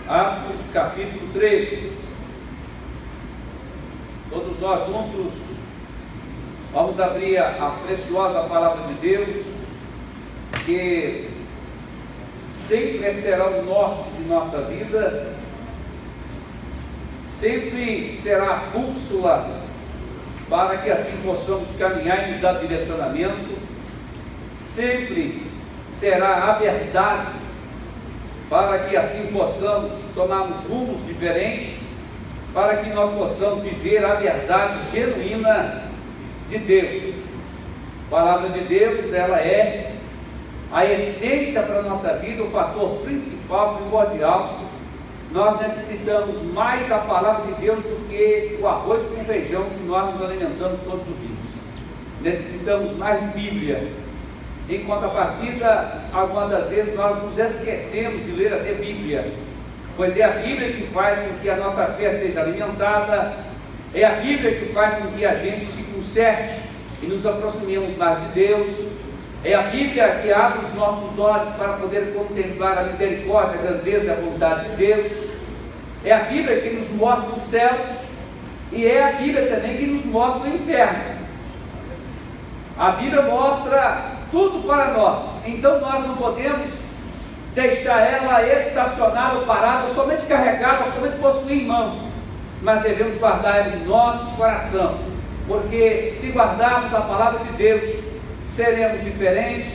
Atos capítulo 13. Todos nós juntos vamos abrir a preciosa palavra de Deus, que sempre será o norte de nossa vida, sempre será a bússola para que assim possamos caminhar e nos dar direcionamento, sempre será a verdade para que assim possamos tomarmos rumos diferentes, para que nós possamos viver a verdade genuína de Deus. A palavra de Deus, ela é a essência para a nossa vida, o fator principal, primordial. Nós necessitamos mais da palavra de Deus do que o arroz com feijão que nós nos alimentamos todos os dias. Necessitamos mais de Bíblia. Em contrapartida, algumas das vezes nós nos esquecemos de ler até Bíblia, pois é a Bíblia que faz com que a nossa fé seja alimentada, é a Bíblia que faz com que a gente se conserte e nos aproximemos mais de Deus, é a Bíblia que abre os nossos olhos para poder contemplar a misericórdia, a grandeza e a bondade de Deus, é a Bíblia que nos mostra os céus e é a Bíblia também que nos mostra o inferno. A Bíblia mostra tudo para nós, então nós não podemos deixar ela estacionada ou parada, ou somente carregada, ou somente possuir em mão, mas devemos guardar ela em nosso coração, porque se guardarmos a palavra de Deus, seremos diferentes,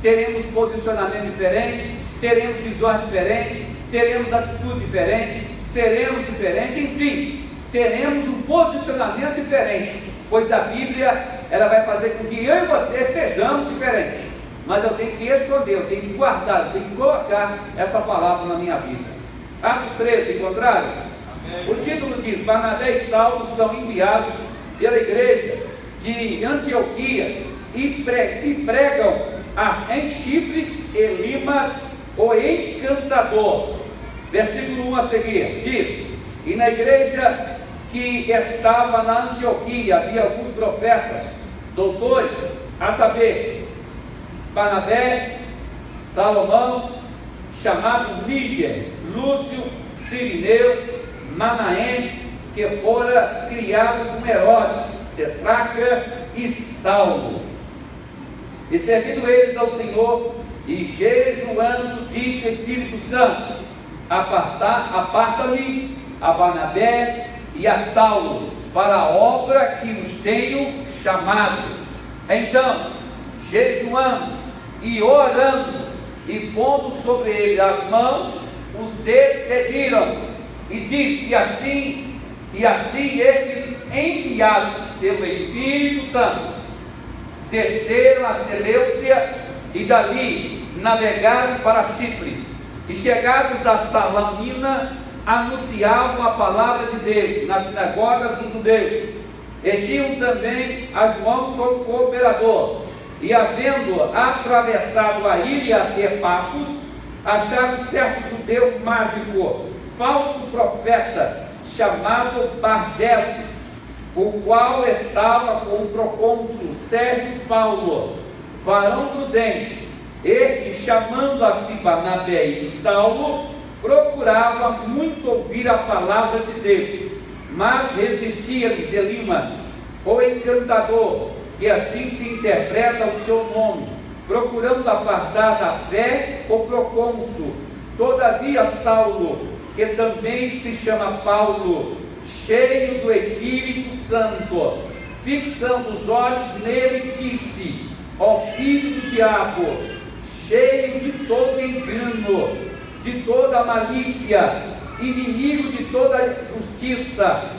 teremos posicionamento diferente, teremos visões diferentes, teremos atitude diferente, seremos diferentes, enfim, teremos um posicionamento diferente, pois a Bíblia, ela vai fazer com que eu e você sejamos diferentes, mas eu tenho que esconder, eu tenho que guardar, eu tenho que colocar essa palavra na minha vida. Atos 13, encontraram? Amém. O título diz: Barnabé e Saulo são enviados pela igreja de Antioquia e pregam em Chipre, Elimas, o encantador. Versículo 1 a seguir, diz: E na igreja que estava na Antioquia havia alguns profetas, doutores, a saber, Barnabé, Salomão, chamado Níger, Lúcio, Cirineu, Manaém, que fora criado com Herodes, Tetraca e Saulo. E servindo eles ao Senhor, e jejuando, disse o Espírito Santo: Aparta-me a Barnabé e a Saulo para a obra que os tenho chamado. Então, jejuando e orando e pondo sobre ele as mãos, os despediram, e diz que assim estes, enviados pelo Espírito Santo, desceram a Seleucia e dali navegaram para Chipre, e chegados a Salamina, anunciavam a palavra de Deus nas sinagogas dos judeus, e tinham também a João como cooperador. E havendo atravessado a ilha de Pafos, acharam certo judeu mágico, falso profeta, chamado Bargelos, o qual estava com o procônsul Sérgio Paulo, varão prudente. Este, chamando a si Barnabé e Saulo, procurava muito ouvir a palavra de Deus, mas resistia-lhes Elimas, o encantador, que assim se interpreta o seu nome, procurando apartar da fé o procônsul. Todavia Saulo, que também se chama Paulo, cheio do Espírito Santo, fixando os olhos nele, disse: Ó filho do diabo, cheio de todo engano, de toda malícia, inimigo de toda justiça,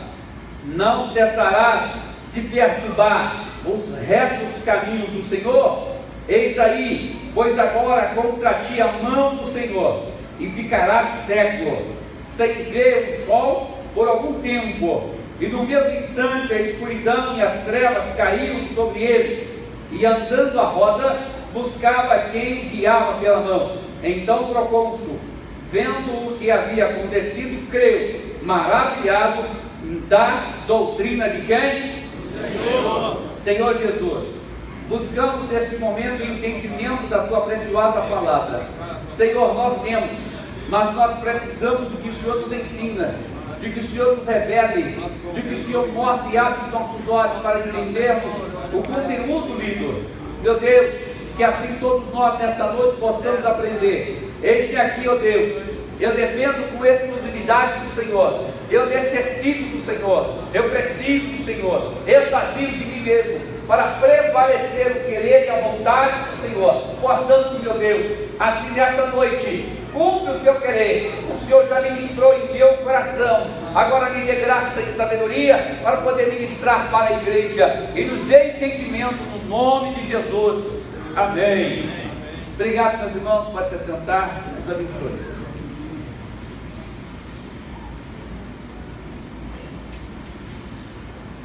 não cessarás de perturbar os retos caminhos do Senhor? Eis aí, pois agora contra ti a mão do Senhor, e ficarás cego, sem ver o sol por algum tempo. E no mesmo instante a escuridão e as trevas caíram sobre ele, e andando a roda, buscava quem o guiava pela mão. Então o procônsul, vendo o que havia acontecido, creu, maravilhado da doutrina de quem? Senhor Jesus. Buscamos nesse momento o entendimento da tua preciosa palavra. Senhor, nós temos mas nós precisamos do que o Senhor nos ensina, de que o Senhor nos revele, de que o Senhor mostre e abra os nossos olhos para entendermos o conteúdo lido. Meu Deus, que assim todos nós nesta noite possamos aprender. Eis-me aqui, ó Deus, eu dependo com exclusividade do Senhor, eu necessito do Senhor, eu preciso do Senhor, esvazio de mim mesmo, para prevalecer o querer e a vontade do Senhor. Portanto, meu Deus, assim nessa noite, cumpre o que eu querer, o Senhor já ministrou em meu coração, agora me dê graça e sabedoria para poder ministrar para a igreja, e nos dê entendimento no nome de Jesus, amém. Obrigado, meus irmãos, pode se sentar, Deus abençoe.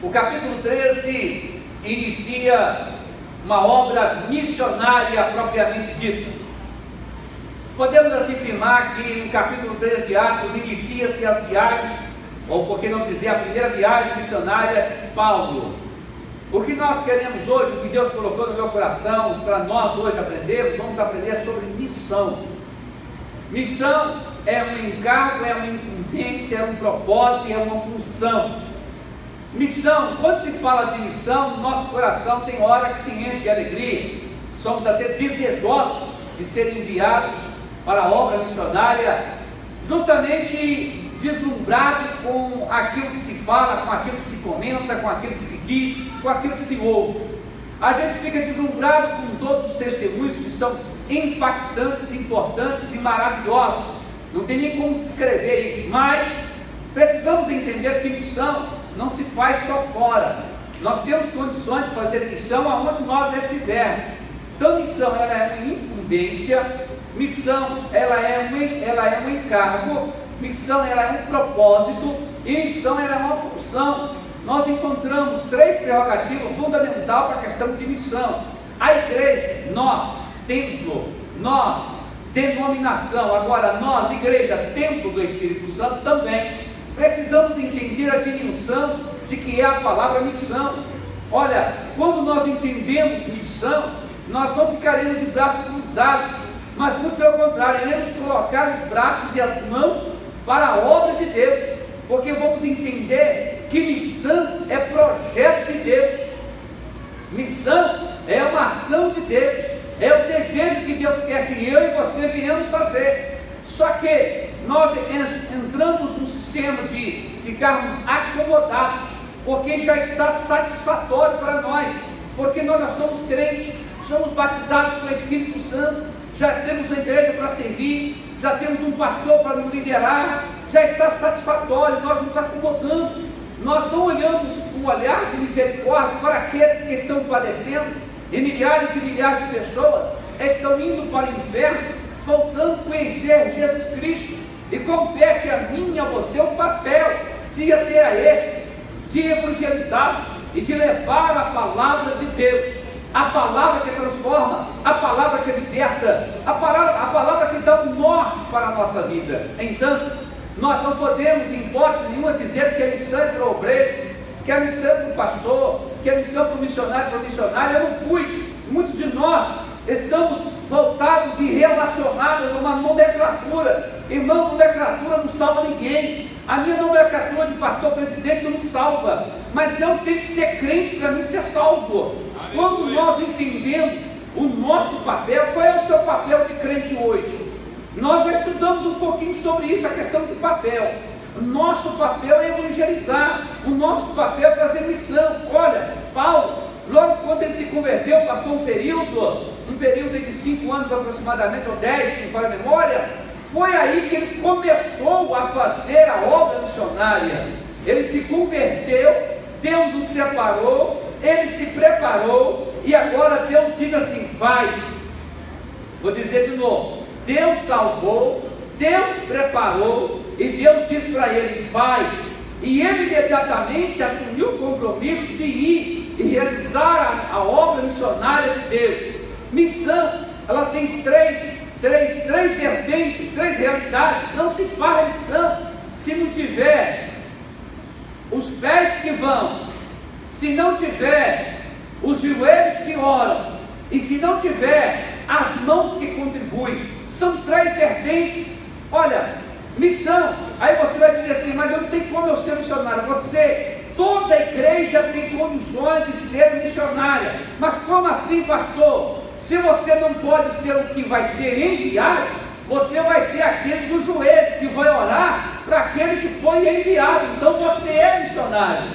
O capítulo 13 inicia uma obra missionária propriamente dita. Podemos assim afirmar que no capítulo 13 de Atos inicia-se as viagens, ou por que não dizer a primeira viagem missionária de Paulo. O que nós queremos hoje, o que Deus colocou no meu coração, para nós hoje aprendermos, vamos aprender sobre missão. Missão é um encargo, é uma incumbência, é um propósito, é uma função. Missão, quando se fala de missão, nosso coração tem hora que se enche de alegria, somos até desejosos de ser enviados para a obra missionária, justamente deslumbrado com aquilo que se fala, com aquilo que se comenta, com aquilo que se diz, com aquilo que se ouve. A gente fica deslumbrado com todos os testemunhos que são impactantes, importantes e maravilhosos, não tem nem como descrever isso, mas precisamos entender que missão não se faz só fora. Nós temos condições de fazer missão aonde nós estivermos. Então missão ela é uma incumbência, missão ela é um encargo, missão ela é um propósito e missão ela é uma função. Nós encontramos três prerrogativas fundamentais para a questão de missão. A igreja, nós, templo, nós, denominação, agora nós, igreja, templo do Espírito Santo também. Precisamos entender a dimensão de que é a palavra missão. Olha, quando nós entendemos missão, nós não ficaremos de braços cruzados, mas muito pelo contrário, iremos colocar os braços e as mãos para a obra de Deus, porque vamos entender que missão é projeto de Deus, missão é uma ação de Deus, é o desejo que Deus quer que eu e você venhamos fazer. Só que nós entramos num sistema de ficarmos acomodados, porque já está satisfatório para nós, porque nós já somos crentes, somos batizados com o Espírito Santo, já temos uma igreja para servir, já temos um pastor para nos liderar, já está satisfatório, nós nos acomodamos, nós não olhamos com um olhar de misericórdia para aqueles que estão padecendo, e milhares de pessoas estão indo para o inferno, faltando conhecer Jesus Cristo, e compete a mim e a você o papel de ater a estes, de evangelizá-los e de levar a palavra de Deus, a palavra que transforma, a palavra que liberta, a palavra que dá um norte para a nossa vida. Então, nós não podemos, em hipótese nenhuma, dizer que a missão é para o obreiro, que a missão é para o pastor, que a missão é para o missionário, para a missionária. Eu não fui. Muitos de nós estamos voltados e relacionados a uma nomenclatura. Irmão, nomenclatura não salva ninguém. A minha nomenclatura de pastor presidente não me salva, mas eu tenho que ser crente para mim ser salvo. Quando nós entendemos o nosso papel, qual é o seu papel de crente hoje? Nós já estudamos um pouquinho sobre isso, a questão de papel. O nosso papel é evangelizar, o nosso papel é fazer missão. Olha, Paulo, logo quando ele se converteu, passou um período de 5 anos aproximadamente, ou 10, se não fala a memória, foi aí que ele começou a fazer a obra missionária. Ele se converteu, Deus o separou, ele se preparou, e agora Deus diz assim: vai. Vou dizer de novo: Deus salvou, Deus preparou, e Deus diz para ele: vai. E ele imediatamente assumiu o compromisso de ir e realizar a obra missionária de Deus. Missão, ela tem três vertentes, três realidades. Não se faz missão se não tiver os pés que vão, se não tiver os joelhos que oram, e se não tiver as mãos que contribuem. São três vertentes. Olha, missão, aí você vai dizer assim, mas eu não tenho como eu ser missionário. Toda igreja tem condições de ser missionária. Mas como assim, pastor? Se você não pode ser o que vai ser enviado, você vai ser aquele do joelho, que vai orar para aquele que foi enviado. Então você é missionário,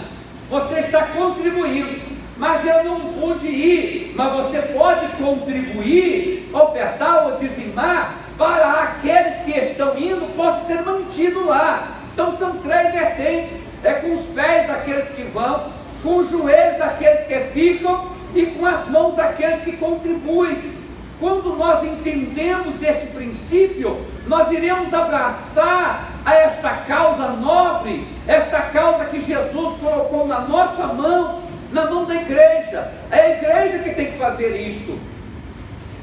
você está contribuindo. Mas eu não pude ir, mas você pode contribuir, ofertar ou dizimar, para aqueles que estão indo possam ser mantidos lá. Então são três vertentes: é com os pés daqueles que vão, com os joelhos daqueles que ficam e com as mãos daqueles que contribuem. Quando nós entendemos este princípio, nós iremos abraçar a esta causa nobre, esta causa que Jesus colocou na nossa mão, na mão da igreja. É a igreja que tem que fazer isto,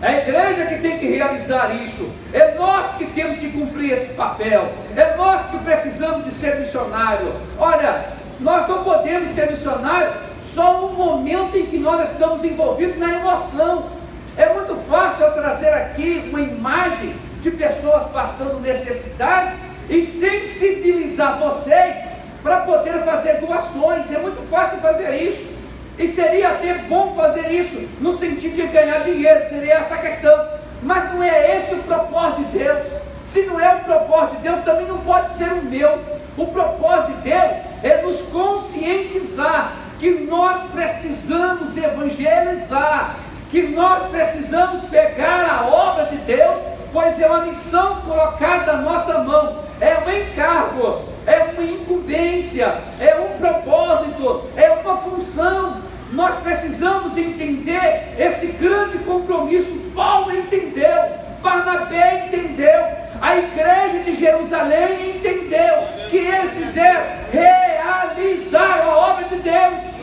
é a igreja que tem que realizar isso, é nós que temos que cumprir esse papel, é nós que precisamos de ser missionário. Olha, nós não podemos ser missionário só no momento em que nós estamos envolvidos na emoção. É muito fácil eu trazer aqui uma imagem de pessoas passando necessidade e sensibilizar vocês para poder fazer doações. É muito fácil fazer isso, e seria até bom fazer isso no sentido de ganhar dinheiro, seria essa a questão. Mas não é esse o propósito de Deus. Se não é o propósito de Deus, também não pode ser o meu. O propósito de Deus é nos conscientizar que nós precisamos evangelizar, que nós precisamos pegar a obra de Deus, pois é uma missão colocada na nossa mão, é um encargo, é uma incumbência, é um propósito, é uma função. Nós precisamos entender esse grande compromisso. Paulo entendeu, Barnabé entendeu, a igreja de Jerusalém entendeu que eles fizeram realizar a obra de Deus.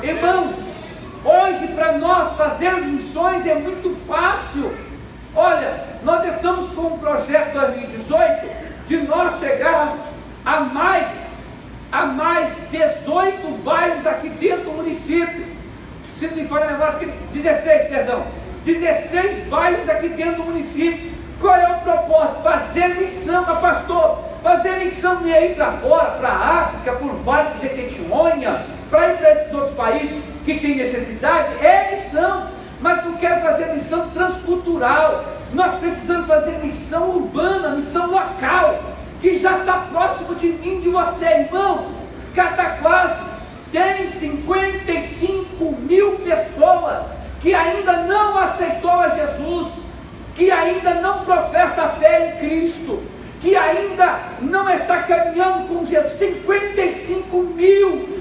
Irmãos, hoje para nós fazermos missões é muito fácil. Olha, nós estamos com um projeto 2018 de nós chegarmos a mais 18 bairros aqui dentro do município. Se não me falha lembrar, acho que 16 bairros aqui dentro do município. Qual é o propósito? Fazer missão, pastor. Fazer missão não é ir para fora, para a África, por Vale do Jequitinhonha, para ir para esses outros países que têm necessidade. É missão, mas não quero fazer missão transcultural. Nós precisamos fazer missão urbana, missão local, que já está próximo de mim, de você, irmãos. Cataguases tem 55 mil pessoas que ainda não aceitou a Jesus, que ainda não professa a fé em Cristo, que ainda não está caminhando com Jesus. 55 mil.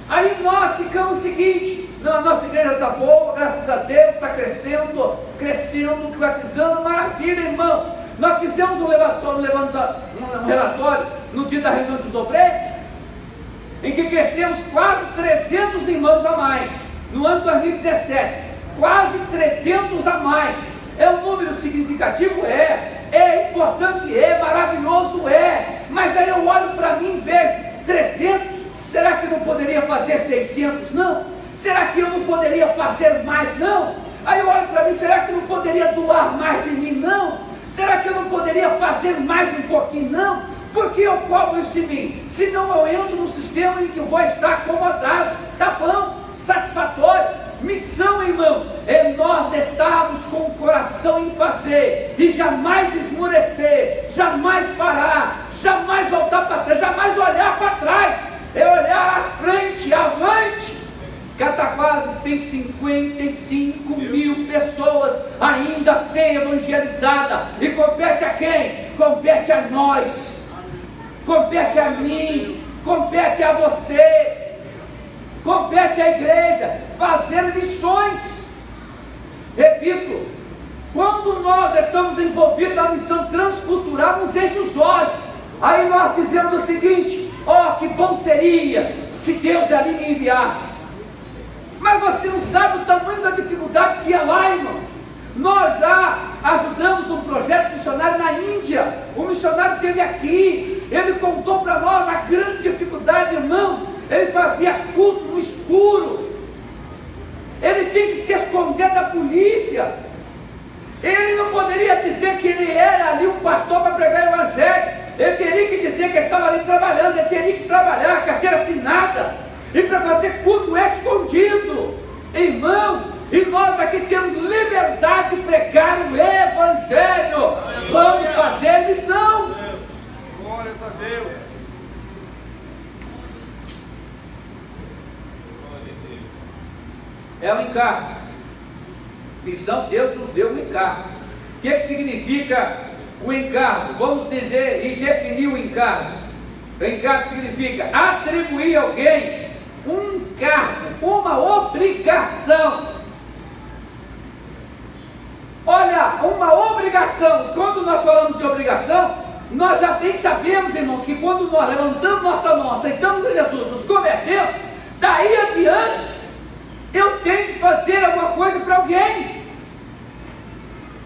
Aí nós ficamos o seguinte: não, a nossa igreja está boa, graças a Deus, está crescendo, batizando, maravilha, irmão. Nós fizemos um relatório no dia da reunião dos obreiros, em que crescemos quase 300 irmãos a mais, no ano 2017, quase 300 a mais. É um número significativo? É importante, maravilhoso, mas aí eu olho para mim e vejo 300, será que eu não poderia fazer 600? Não. Será que eu não poderia fazer mais? Não. Aí eu olho para mim, será que eu não poderia doar mais de mim? Não. Será que eu não poderia fazer mais um pouquinho? Não. Por que eu cobro isso de mim? Senão eu entro num sistema em que eu vou estar acomodado. Tá bom, satisfatório. Missão, irmão, é nós estarmos com o coração em fazer e jamais esmorecer, jamais parar, jamais voltar para trás, jamais olhar para trás, é olhar à frente, avante. Cataguases tem 55 mil pessoas ainda a ser evangelizada, e compete a quem? Compete a nós, compete a mim, compete a você, compete à igreja fazer missões. Repito, quando nós estamos envolvidos na missão transcultural, nos enche os olhos. Aí nós dizemos o seguinte: que bom seria se Deus ali me enviasse. Mas você não sabe o tamanho da dificuldade que é lá, irmãos. Nós já ajudamos um projeto missionário na Índia. O missionário esteve aqui, ele contou para nós a grande dificuldade, irmão. Ele fazia culto no escuro, ele tinha que se esconder da polícia, Ele não poderia dizer que ele era ali um pastor para pregar o evangelho. Ele teria que dizer que estava ali trabalhando. Ele teria que trabalhar, carteira assinada, e para fazer culto escondido. Irmão, e nós aqui temos liberdade de pregar o evangelho. Vamos fazer missão. Glórias a Deus. É um encargo. Missão, Deus nos deu um encargo. O que significa o encargo? Vamos dizer e definir o encargo. O encargo significa atribuir a alguém um cargo, uma obrigação. Olha, uma obrigação. Quando nós falamos de obrigação, nós já bem sabemos, irmãos, que quando nós levantamos nossa mão, aceitamos a Jesus, nos convertemos, daí adiante eu tenho que fazer alguma coisa para alguém.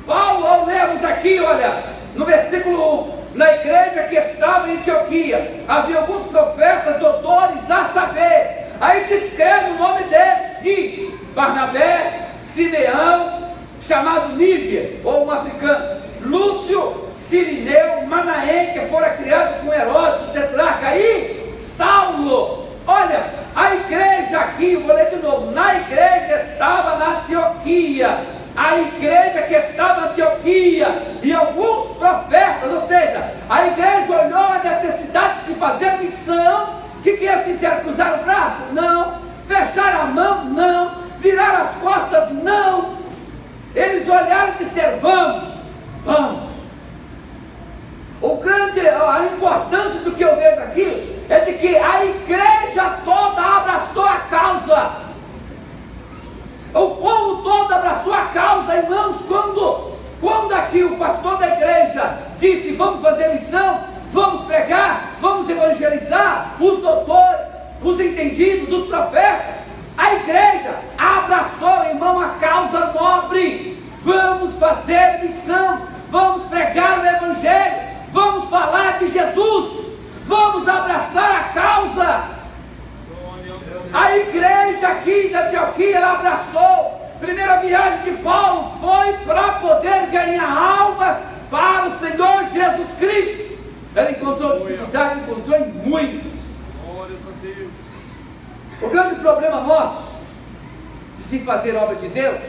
Paulo, ao lermos aqui, olha, no versículo 1, na igreja que estava em Antioquia, havia alguns profetas, doutores, a saber. Aí descreve o nome deles, diz Barnabé, Simeão, chamado Níger, ou um africano, Lúcio, Cirineu, Manaém, que fora criado com Herodes, o tetrarca, e Saulo. Olha, a igreja aqui, vou ler de novo, na igreja estava na Antioquia, a igreja que estava na Antioquia, e alguns profetas, ou seja, a igreja olhou a necessidade de se fazer missão. O que eles fizeram? Cruzar o braço? Não. Fechar a mão? Não. Virar as costas? Não. Eles olharam e disseram: vamos, vamos. A importância do que eu vejo aqui é de que a igreja toda abraçou a causa. O povo todo abraçou a causa, irmãos. Quando aqui o pastor da igreja disse: vamos fazer missão, vamos pregar, vamos evangelizar, os doutores, os entendidos, os profetas, a igreja abraçou, irmão, a causa nobre. Vamos fazer missão, vamos pregar o evangelho, vamos falar de Jesus, vamos abraçar a causa. A igreja aqui da Antioquia, ela abraçou. Primeira viagem de Paulo foi para poder ganhar almas para o Senhor Jesus Cristo. Ele encontrou dificuldade, encontrou em muitos. Glórias a Deus. O grande problema nosso de se fazer obra de Deus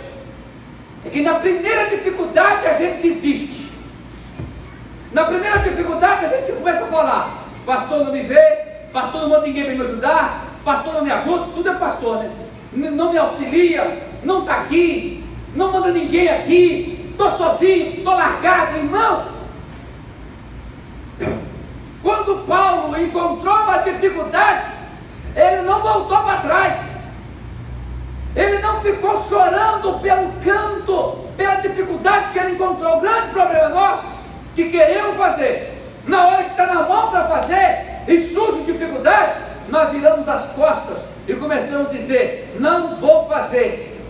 é que na primeira dificuldade a gente desiste. Na primeira dificuldade a gente começa a falar: pastor não me vê, pastor não manda ninguém para me ajudar, pastor não me ajuda, tudo é pastor, né? Não me auxilia, não está aqui, não manda ninguém aqui, estou sozinho, estou largado, irmão. Quando Paulo encontrou a dificuldade, ele não voltou para trás, ele não ficou chorando pelo canto, pelas dificuldades que ele encontrou. O grande problema nosso, que queremos fazer, na hora que está na mão para fazer, e surge dificuldade, nós viramos as costas e começamos a dizer: não vou fazer,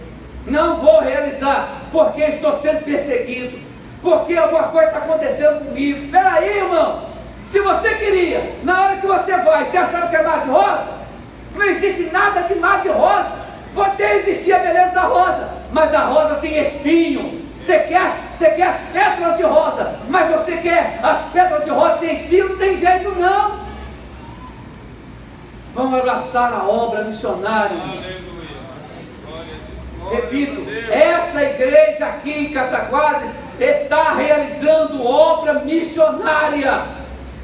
não vou realizar, porque estou sendo perseguido, porque alguma coisa está acontecendo comigo. Espera aí, irmão. Se você queria, na hora que você vai, você achando que é mar de rosa, não existe nada de mar de rosa. Pode até existir a beleza da rosa, mas a rosa tem espinho. Você quer as pétalas de rosa, mas você quer as pétalas de rosa sem espinho, não tem jeito não. Vamos abraçar a obra missionária. Aleluia. Repito, essa igreja aqui em Cataguases está realizando obra missionária.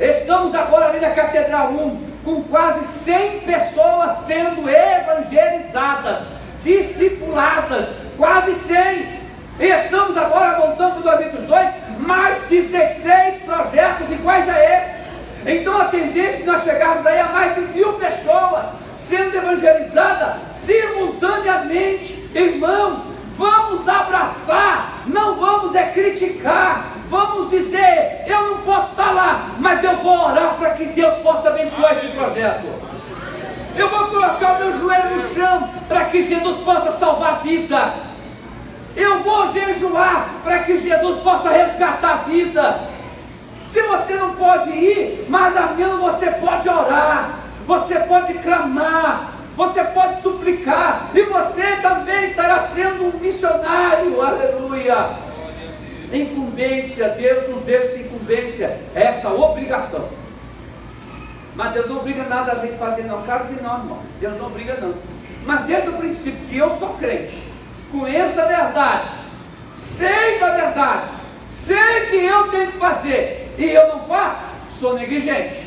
Estamos agora ali na Catedral 1, com quase 100 pessoas sendo evangelizadas, discipuladas, quase 100. E estamos agora montando em 2018 mais 16 projetos iguais a esse. Então a tendência de nós chegarmos aí a mais de 1000 pessoas sendo evangelizadas simultaneamente. Irmãos, vamos abraçar, não vamos criticar, vamos dizer: eu não posso estar lá, mas eu vou orar para que Deus possa abençoar esse projeto. Eu vou colocar o meu joelho no chão para que Jesus possa salvar vidas. Eu vou jejuar para que Jesus possa resgatar vidas. Se você não pode ir, mas ao menos você pode orar, você pode clamar, você pode suplicar, e você também estará sendo um missionário. Aleluia. incumbência, Deus nos deu essa incumbência, essa obrigação. Mas Deus não obriga nada a gente fazer, não. Claro que não, irmão. Deus não obriga, não. Mas desde o princípio que eu sou crente, conheço a verdade, sei da verdade, sei que eu tenho que fazer e eu não faço, sou negligente.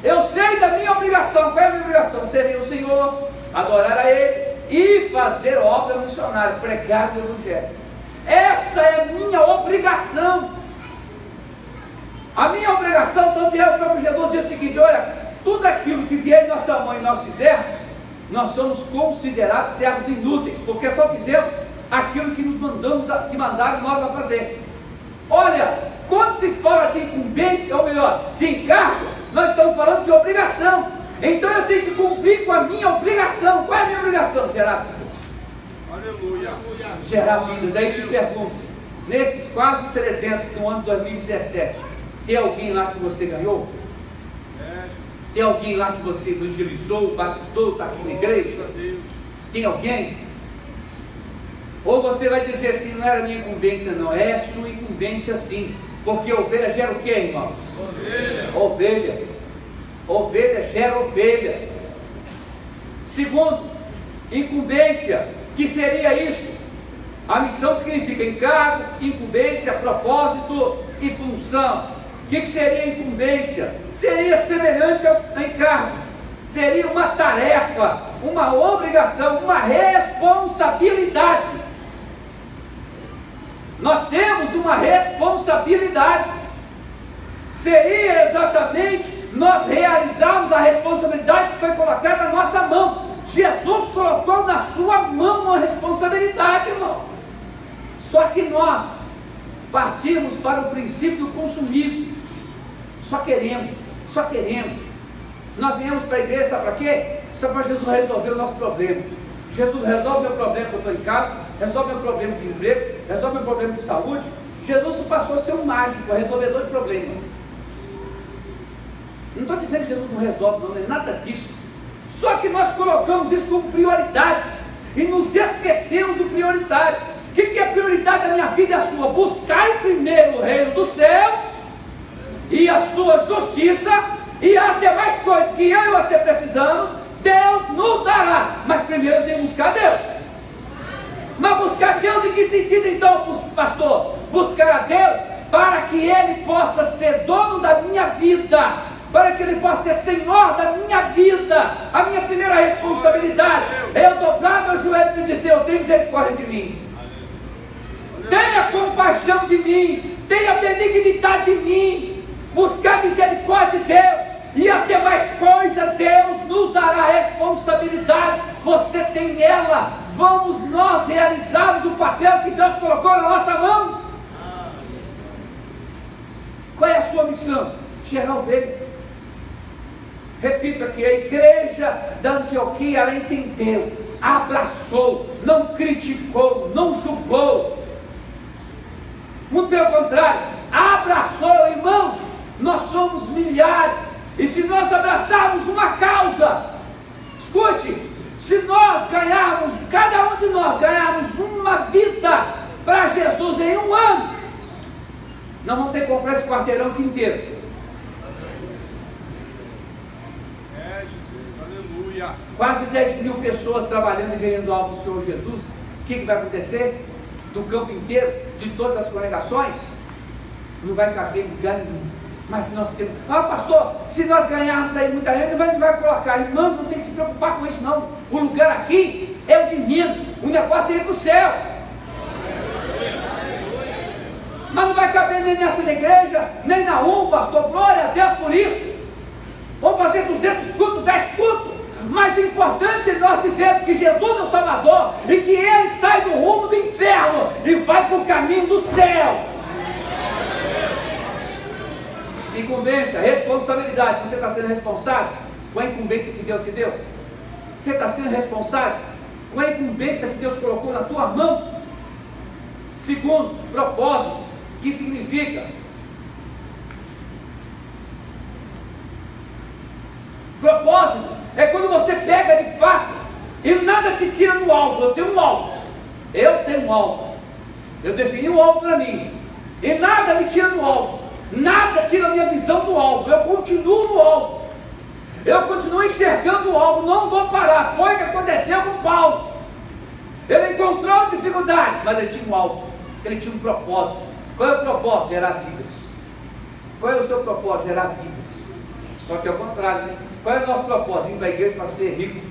Eu sei da minha obrigação. Qual é a minha obrigação? Servir o Senhor, adorar a Ele e fazer obra missionária, pregar o Evangelho. Essa é a minha obrigação. A minha obrigação, tanto é o próprio Jesus diz o seguinte: olha, tudo aquilo que vier em nossa mão e nós fizermos, nós somos considerados servos inúteis, porque só fizemos aquilo que que mandaram nós a fazer. Olha, quando se fala de incumbência, ou melhor, de encargo, nós estamos falando de obrigação. Então eu tenho que cumprir com a minha obrigação. Qual é a minha obrigação? Gerar vidas. Aleluia. Gerar vidas. Aí eu te pergunto, nesses quase 300 do ano 2017, tem alguém lá que você ganhou? Tem alguém lá que você evangelizou, batizou, está aqui na igreja? Tem alguém? Ou você vai dizer assim: não era minha incumbência, não. É sua incumbência, sim. Porque ovelha gera o que, irmãos? Ovelha. Ovelha gera ovelha. Segundo, incumbência. Que seria isso? A missão significa encargo, incumbência, propósito e função. O que seria incumbência? Seria semelhante ao encargo. Seria uma tarefa, uma obrigação, uma responsabilidade. Nós temos uma responsabilidade. Seria exatamente nós realizarmos a responsabilidade que foi colocada na nossa mão. Jesus colocou na sua mão uma responsabilidade, irmão. Só que nós partimos para o princípio do consumismo. Só queremos. Nós viemos para a igreja, sabe para quê? Só para Jesus resolver o nosso problema. Jesus resolve meu problema que eu estou em casa, resolve meu problema de emprego, resolve meu problema de saúde. Jesus passou a ser um mágico, um resolvedor de problemas. Não estou dizendo que Jesus não resolve, não é nada disso. Só que nós colocamos isso como prioridade e nos esquecemos do prioritário. O que é a prioridade da minha vida e a sua? Buscar primeiro o reino dos céus e a sua justiça, e as demais coisas que eu e você precisamos, Deus nos dará. Mas primeiro eu tenho que buscar Deus. Mas buscar Deus em que sentido então, pastor? Buscar a Deus para que Ele possa ser dono da minha vida, para que Ele possa ser Senhor da minha vida. A minha primeira responsabilidade é eu dobrar meu joelho e dizer: eu tenho misericórdia de mim, tenha compaixão de mim, tenha benignidade de mim. Buscar misericórdia de Deus, e as demais coisas Deus nos dará responsabilidade. Você tem ela. Vamos nós realizarmos o papel que Deus colocou na nossa mão. Qual é a sua missão? Gerar ovelha. Repito aqui: a igreja da Antioquia, ela entendeu, abraçou, não criticou, não julgou, muito pelo contrário, abraçou. Irmãos, nós somos milhares, e se nós abraçarmos uma causa, escute, se nós ganharmos, cada um de nós ganharmos uma vida para Jesus em um ano, nós vamos ter que comprar esse quarteirão aqui inteiro. Jesus, aleluia. Quase 10 mil pessoas trabalhando e ganhando algo do Senhor Jesus. O que vai acontecer? Do campo inteiro, de todas as congregações, não vai caber lugar nenhum. Mas nós temos: pastor, se nós ganharmos aí muita gente, a gente vai colocar. Irmão, não tem que se preocupar com isso não. O lugar aqui é o de menos, o negócio é ir para o céu. Mas não vai caber nem nessa igreja, nem na pastor, glória a Deus por isso. Vamos fazer 200 cultos, 10 cultos. Mas o importante é nós dizermos que Jesus é o Salvador, e que Ele sai do rumo do inferno e vai para o caminho do céu. Incumbência, responsabilidade. Você está sendo responsável com a incumbência que Deus te deu? Você está sendo responsável com a incumbência que Deus colocou na tua mão? Segundo, propósito, que significa? Propósito é quando você pega de fato e nada te tira do alvo. Eu tenho um alvo. Eu defini um alvo para mim. E nada me tira do alvo. Nada tira a minha visão do alvo. Eu continuo no alvo. Eu continuo enxergando o alvo. Não vou parar. Foi o que aconteceu com Paulo. Ele encontrou dificuldade, mas ele tinha um alvo. Ele tinha um propósito. Qual é o propósito? Gerar vidas. Qual é o seu propósito? Gerar vidas. Só que ao contrário, né? Qual é o nosso propósito? Vim para a igreja para ser rico.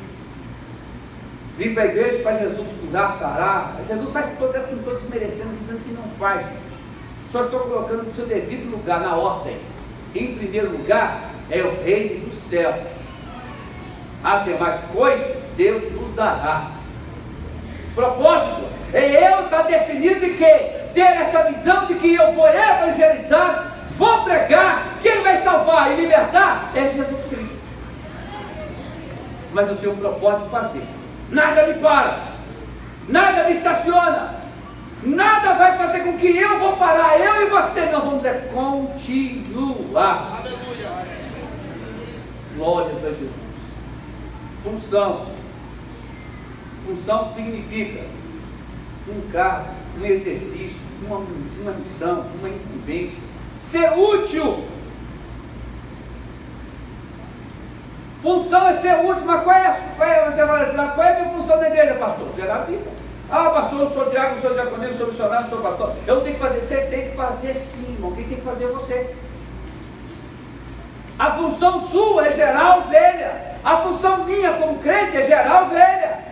Vim para a igreja para Jesus curar, sarar. Jesus faz todas as coisas, não estou desmerecendo, dizendo que não faz. Só estou colocando no seu devido lugar, na ordem. Em primeiro lugar é o reino dos céus. As demais coisas Deus nos dará. Propósito é eu estar definido de que ter essa visão de que eu vou evangelizar, vou pregar, quem vai salvar e libertar é Jesus Cristo. Mas eu tenho um propósito de fazer. Nada me para, nada me estaciona, nada vai fazer com que eu vou parar, eu e você não vamos continuar. Aleluia. Glórias a Jesus. Função. Função significa um cargo, um exercício, uma missão, uma incumbência. Ser útil. Função é ser útil, mas você vai dizer, qual é a minha função na igreja, pastor? Gerar vida. Ah, pastor, eu sou diácono, eu sou diaconisa, eu sou missionário, eu sou pastor. Eu não tenho que fazer, você tem que fazer sim, irmão. Quem tem que fazer é você. A função sua é gerar a ovelha. A função minha como crente é gerar a ovelha.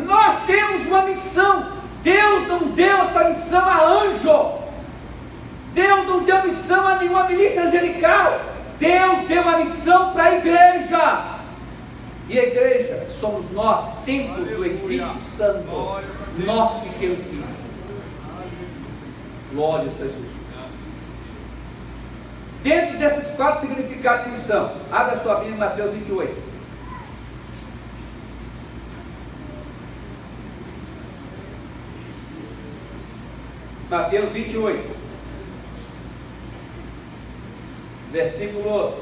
Nós temos uma missão. Deus não deu essa missão a anjo. Deus não deu missão a nenhuma milícia angelical. Deus deu a missão para a igreja. E a igreja somos nós, templos do Espírito Santo. Nós que temos que ir. Glória a Jesus. Dentro desses 4 significados de missão, abra sua Bíblia em Mateus 28. Mateus 28, versículo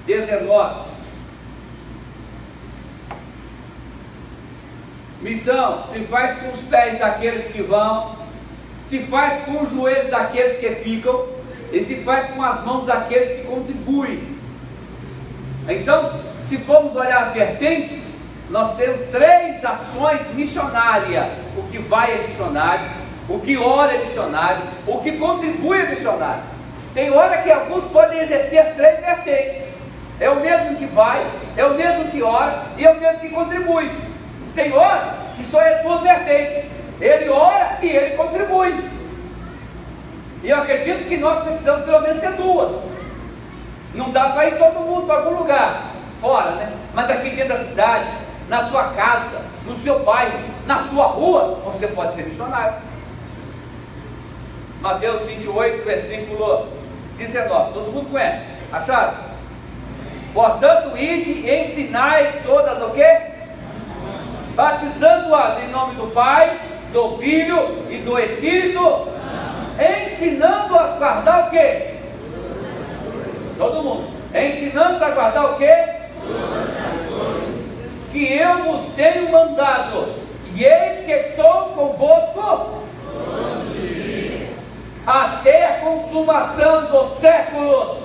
19. Missão se faz com os pés daqueles que vão, se faz com os joelhos daqueles que ficam, e se faz com as mãos daqueles que contribuem. Então, se formos olhar as vertentes, nós temos 3 ações missionárias: o que vai é missionário, o que ora é missionário, o que contribui é missionário. Tem hora que alguns podem exercer as 3 vertentes. É o mesmo que vai, é o mesmo que ora e é o mesmo que contribui. Tem hora que só é 2 vertentes: ele ora e ele contribui. E eu acredito que nós precisamos pelo menos ser 2. Não dá para ir todo mundo para algum lugar fora, né? Mas aqui dentro da cidade, na sua casa, no seu bairro, na sua rua, você pode ser missionário. Mateus 28, versículo 19. Todo mundo conhece? Acharam? Portanto, ide e ensinai todas o quê? Batizando-as em nome do Pai, do Filho e do Espírito, ensinando-as a guardar o quê? Todo mundo. Ensinando-as a guardar o quê? Que eu vos tenho mandado, e eis que estou convosco até a consumação dos séculos.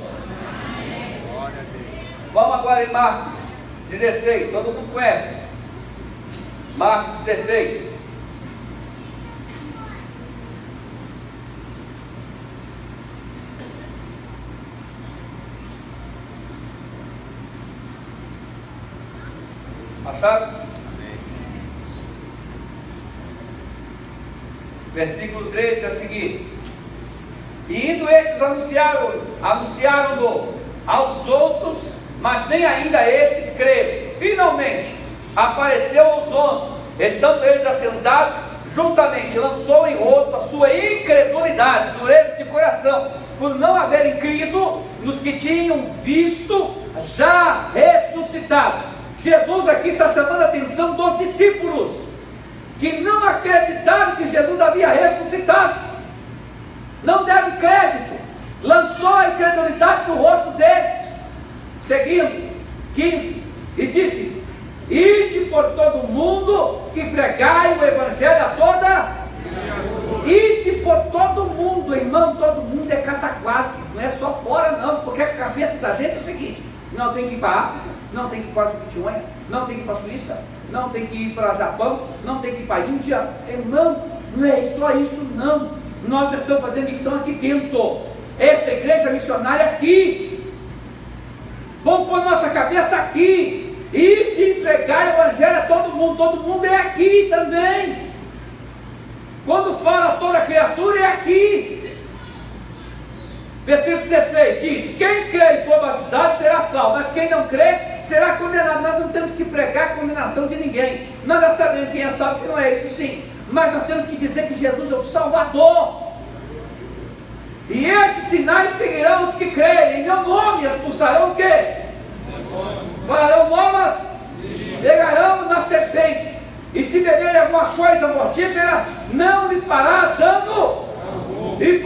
Vamos agora em Marcos 16, todo mundo conhece. Marcos 16. Acharam? Versículo 13 a seguir. E indo estes anunciaram-no aos outros, mas nem ainda estes creram. Finalmente apareceu aos 11, estando eles assentados juntamente, lançou em rosto a sua incredulidade, dureza de coração, por não haverem crido nos que tinham visto já ressuscitado. Jesus aqui está chamando a atenção dos discípulos que não acreditaram que Jesus havia ressuscitado, não deram crédito, lançou a incredulidade no rosto deles. Seguindo, 15, e disse: ide por todo o mundo e pregai o evangelho a toda. Ide por todo mundo, irmão, todo mundo é cataclasses, não é só fora não, porque a cabeça da gente é o seguinte: não tem que ir para a África, não tem que ir para a Jequitinhonha, não tem que ir para a Suíça, não tem que ir para o Japão, não tem que ir para a Índia. Irmão, não é só isso não, nós estamos fazendo missão aqui dentro, esta igreja missionária aqui, vamos pôr nossa cabeça aqui, e de entregar o evangelho a todo mundo é aqui também. Quando fala toda criatura, é aqui. Versículo 16 diz: quem crê e for batizado será salvo, mas quem não crê será condenado. Nós não temos que pregar a condenação de ninguém, nós já sabemos quem é salvo e quem não é, isso sim, mas nós temos que dizer que Jesus é o Salvador. E estes sinais seguirão os que creem, em meu nome expulsarão o quê? Farão novas, pegarão nas serpentes, e se beberem alguma coisa mortífera, não lhes fará dano, e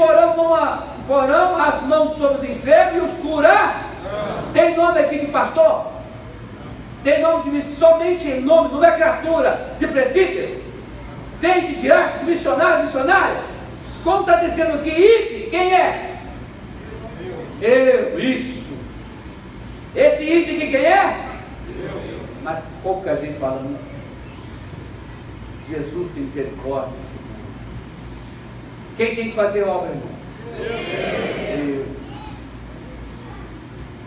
porão as mãos sobre os enfermos e os curar. Tem nome aqui de pastor? Tem nome de somente nome, não é criatura, de presbítero? Tem de diácono, de missionária? Como está dizendo que ide, quem é? Eu, isso. Esse ide aqui quem é? Mas pouca gente fala, não. Jesus tem misericórdia. Quem tem que fazer a obra, irmão? Eu.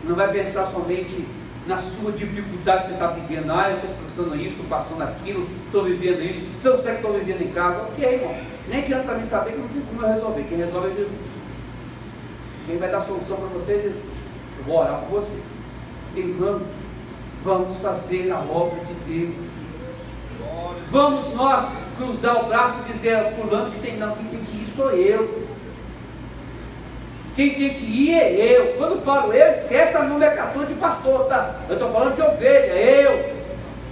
Não vai pensar somente na sua dificuldade que você está vivendo. Eu estou passando isso, estou passando aquilo, estou vivendo isso. Se eu sei que estou vivendo em casa, ok, irmão. Nem adianta nem saber que não tem como eu resolver. Quem resolve é Jesus. Quem vai dar solução para você é Jesus. Eu vou orar por você. Irmãos, vamos fazer a obra de Deus. Vamos nós cruzar o braço e dizer: fulano que tem, não, quem tem que ir sou eu. Quem tem que ir é eu. Quando falo eu, esquece a nomenclatura de pastor, tá? Eu estou falando de ovelha, eu.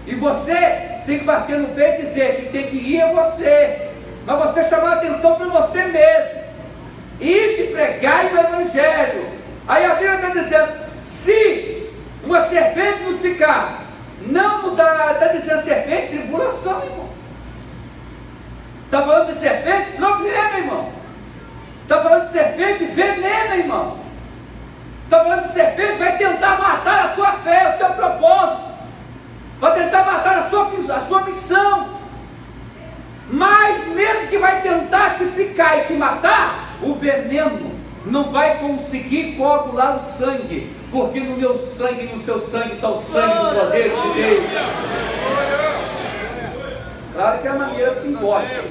E você tem que bater no peito e dizer: quem tem que ir é você. Mas você chamar a atenção para você mesmo. E de pregar o evangelho. Aí a Bíblia está dizendo: se uma serpente nos picar, não nos dá, está dizendo serpente, tribulação, irmão. Está falando de serpente, problema, irmão. Está falando de serpente, veneno, irmão. Está falando de serpente, vai tentar matar a tua fé, o teu propósito. Vai tentar matar a sua missão. Mas mesmo que vai tentar te picar e te matar, o veneno não vai conseguir coagular o sangue, porque no meu sangue e no seu sangue está o sangue do poder de Deus. Claro que é a maneira simbólica,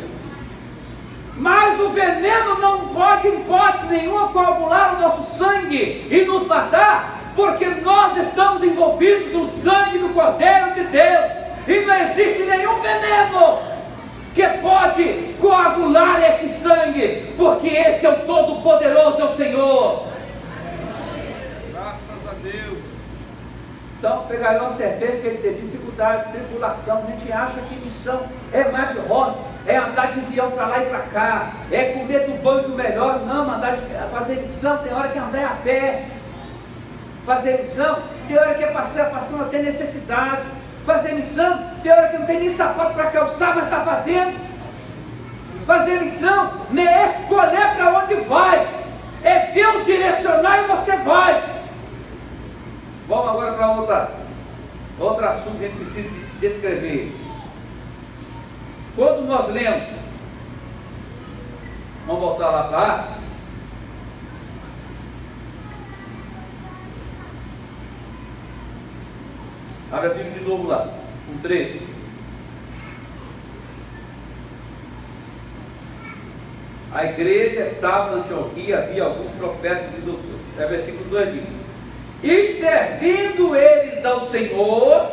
mas o veneno não pode, em hipótese nenhuma, coagular o nosso sangue e nos matar, porque nós estamos envolvidos no sangue do Cordeiro de Deus, e não existe nenhum veneno que pode coagular este sangue, porque esse é o Todo-Poderoso, é o Senhor. Graças a Deus. Então, pegar uma serpente quer dizer dificuldade, tribulação. A gente acha que missão é mar de rosa, é andar de avião para lá e para cá, é comer do bom e do melhor. Não, fazer missão tem hora que andar a pé. Fazer missão tem hora que é passando a ter necessidade. Fazer missão tem hora que não tem nem sapato para calçar, mas está fazendo. Fazer missão não é escolher para onde vai, é Deus direcionar e você vai. Vamos agora para outro assunto que a gente precisa descrever. Quando nós lemos, vamos voltar lá para abre a Bíblia de novo lá, um 13. A igreja estava na Antioquia, havia alguns profetas e doutores. Versículo 2 diz: e servindo eles ao Senhor,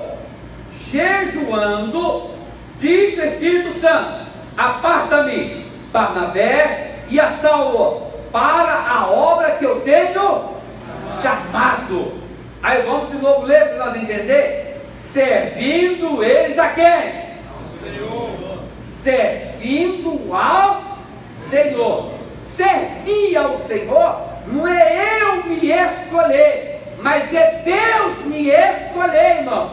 jejuando, disse o Espírito Santo: aparta-me Barnabé e a Saulo para a obra que eu tenho chamado. Aí vamos de novo ler para nós entender. Servindo eles a quem? Ao Senhor. Servindo ao Senhor. Servir ao Senhor não é eu me escolher, mas é Deus me escolher, irmão.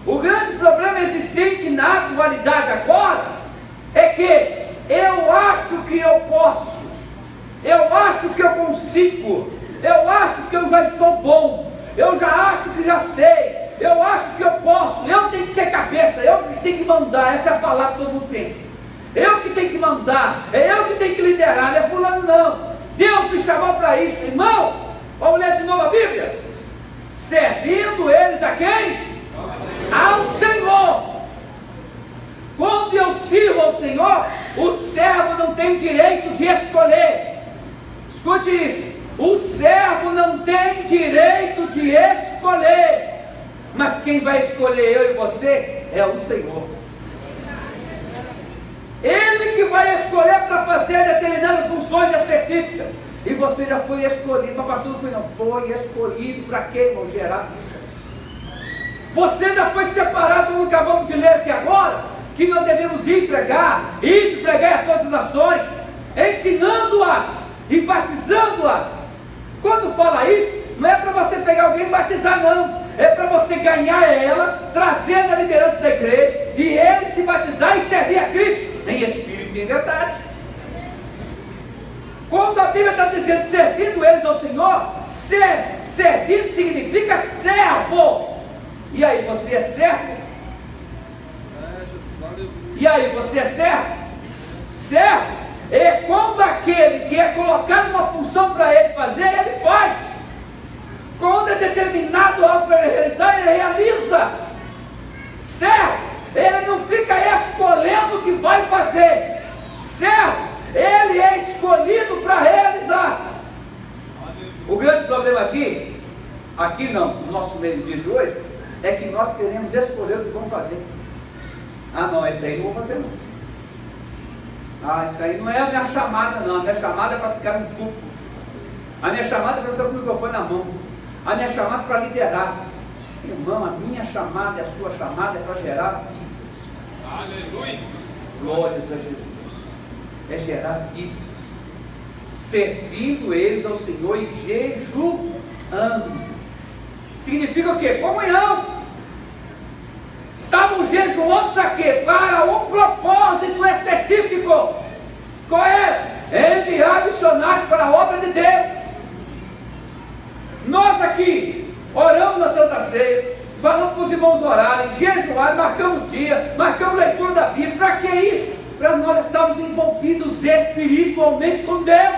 O grande problema existente na atualidade agora é que eu acho que eu posso, eu acho que eu consigo, eu acho que eu já estou bom, eu já acho que já sei, eu acho que eu posso, eu tenho que ser cabeça, eu que tenho que mandar. Essa é a palavra que todo mundo pensa. Eu que tenho que mandar, é eu que tenho que liderar, não é fulano não. Deus me chamou para isso, irmão. Vamos ler de novo a Bíblia. Servindo eles a quem? Ao Senhor. Quando eu sirvo ao Senhor, o servo não tem direito de escolher. Escute isso. O servo não tem direito de escolher. Mas quem vai escolher eu e você é o Senhor. Ele que vai escolher para fazer determinadas funções específicas. E você já foi escolhido. Mas pastor, não foi não. Foi escolhido para quê, irmão? Gerar vidas. Você já foi separado, como acabamos de ler aqui agora, que nós devemos ir pregar, ir de pregar a todas as nações, ensinando-as e batizando-as. Quando fala isso, não é para você pegar alguém e batizar não. É para você ganhar ela, trazer na liderança da igreja, e ele se batizar e servir a Cristo em espírito e em verdade. Quando a Bíblia está dizendo servindo eles ao Senhor, servindo significa servo. E aí, você é servo? E aí, você é servo? Servo é quando aquele que é colocado uma função para ele fazer, ele faz. Quando é determinado algo para ele realizar, ele realiza. Servo, ele não fica escolhendo o que vai fazer. Servo, ele é escolhido para realizar. O grande problema aqui não, no nosso meio dia de hoje, é que nós queremos escolher o que vamos fazer. Ah não, esse aí não vou fazer não. Ah, isso aí não é a minha chamada não. A minha chamada é para ficar no púlpito. A minha chamada é para ficar com o microfone na mão. A minha chamada é para liderar. Irmão, a minha chamada e a sua chamada é para gerar vidas. Aleluia! Glórias a Jesus. É gerar vidas. Servindo eles ao Senhor e jejuando. Significa o quê? Comunhão. Estavam jejuando para quê? Para um propósito específico. Qual é? É enviar missionários para a obra de Deus. Nós aqui oramos na Santa Ceia, falamos para os irmãos orarem, jejuarem, marcamos dia, marcamos leitura da Bíblia. Para que isso? Para nós estarmos envolvidos espiritualmente com Deus.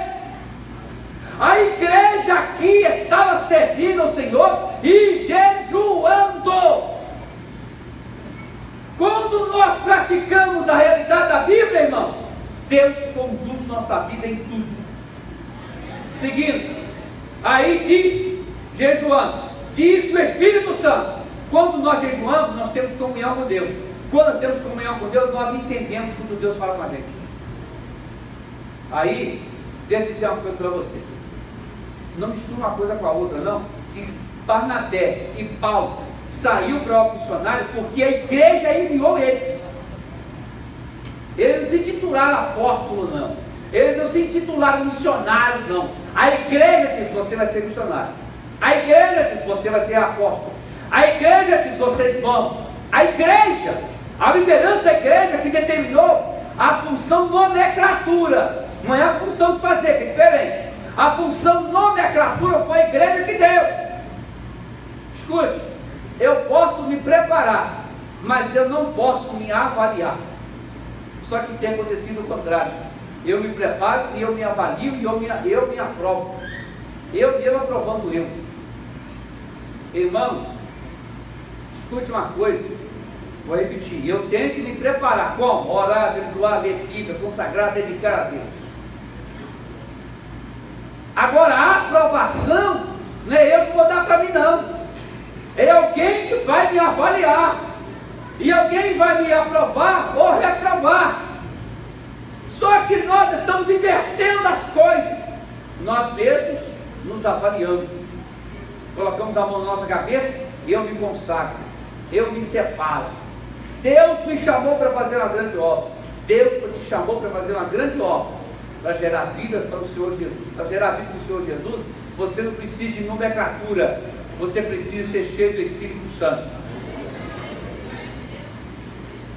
A igreja aqui estava servindo ao Senhor e jejuando. Quando nós praticamos a realidade da Bíblia, irmãos, Deus conduz nossa vida em tudo. Seguindo, aí diz, jejuando, diz o Espírito Santo, quando nós jejuamos, nós temos comunhão com Deus. Quando nós temos comunhão com Deus, nós entendemos quando Deus fala com a gente. Aí, deixa eu dizer uma coisa para você. Não mistura uma coisa com a outra, não. Que Barnabé e Paulo saiu para o missionário porque a igreja enviou eles. Eles não se titularam apóstolo, não. Eles não se titularam missionários, não. A igreja diz: você vai ser missionário. A igreja diz: você vai ser apóstolo. A igreja diz: vocês vão. A igreja, a liderança da igreja que determinou a função nomenclatura. Não é a função de fazer, que é diferente. A função nomenclatura foi a igreja que deu. Escute, eu posso me preparar, mas eu não posso me avaliar. Só que tem acontecido o contrário. Eu me preparo e eu me avalio e eu me aprovo. Eu mesmo aprovando eu. Irmãos, escute uma coisa, vou repetir. Eu tenho que me preparar. Como? Orar, jejuar, ler Bíblia, consagrar, dedicar a Deus. Agora, a aprovação não é eu que vou dar para mim, não. É alguém que vai me avaliar. E alguém vai me aprovar ou reprovar. Só que nós estamos invertendo as coisas. Nós mesmos nos avaliamos. Colocamos a mão na nossa cabeça e eu me consagro. Eu me separo. Deus me chamou para fazer uma grande obra. Deus te chamou para fazer uma grande obra. Para gerar vidas para o Senhor Jesus. Para gerar vida para o Senhor Jesus, você não precisa de nomenclatura. Você precisa ser cheio do Espírito Santo.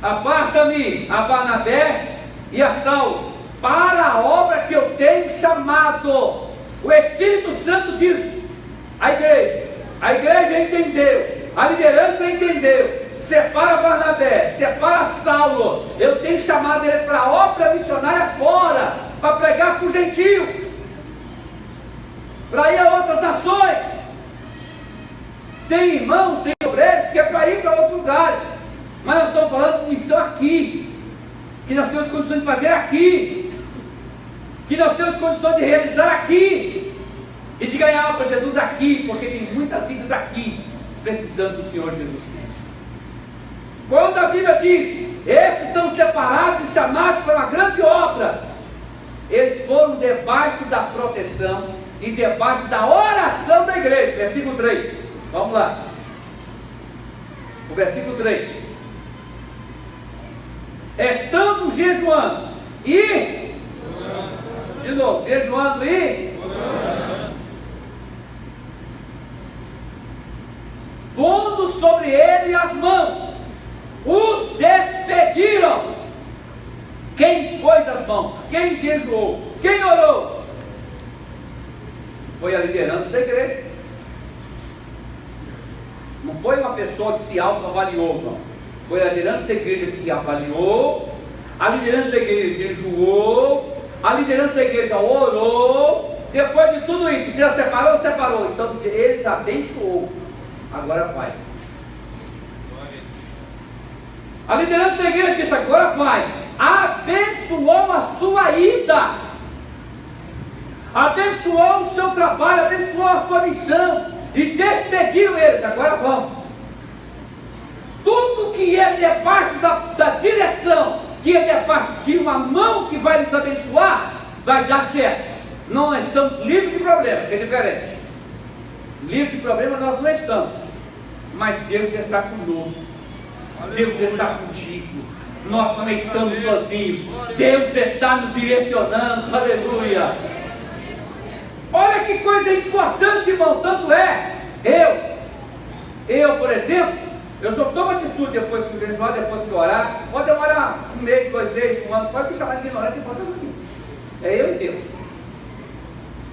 Aparta-me a Barnabé e a Saulo, para a obra que eu tenho chamado. O Espírito Santo diz à igreja, a igreja entendeu, a liderança entendeu, separa Barnabé, separa Saulo, eu tenho chamado eles para a obra missionária fora, para pregar para o gentio, para ir a outras nações. Tem irmãos, tem obreiros que é para ir para outros lugares, mas nós estamos falando de missão aqui, que nós temos condições de fazer aqui, que nós temos condições de realizar aqui, e de ganhar para Jesus aqui, porque tem muitas vidas aqui, precisando do Senhor Jesus Cristo. Quando a Bíblia diz, estes são separados e chamados para uma grande obra, eles foram debaixo da proteção e debaixo da oração da igreja. Versículo 3, vamos lá, o versículo 3, estando jejuando e, de novo, jejuando e pondo sobre ele as mãos, os despediram. Quem pôs as mãos? Quem jejuou? Quem orou? Foi a liderança da igreja. Não foi uma pessoa que se autoavaliou, não. Foi a liderança da igreja que avaliou, a liderança da igreja jejuou, a liderança da igreja orou. Depois de tudo isso, Deus separou. Então eles abençoou. Agora vai. A liderança da igreja disse, agora vai. Abençoou a sua ida, abençoou o seu trabalho, abençoou a sua missão, e despediram eles. Agora vamos. Tudo que é debaixo da direção, que é debaixo de uma mão que vai nos abençoar, vai dar certo. Não estamos livres de problema, que é diferente. Livre de problema nós não estamos, mas Deus está conosco, Deus está contigo, nós não estamos sozinhos, Deus está nos direcionando, aleluia. Olha que coisa importante, irmão, tanto é, eu por exemplo, eu só tomo atitude depois que eu jejuar, depois que eu orar. Pode demorar 1 mês, 2 meses, 1 ano, pode me chamar de ignorante, importa isso aqui, é eu e Deus.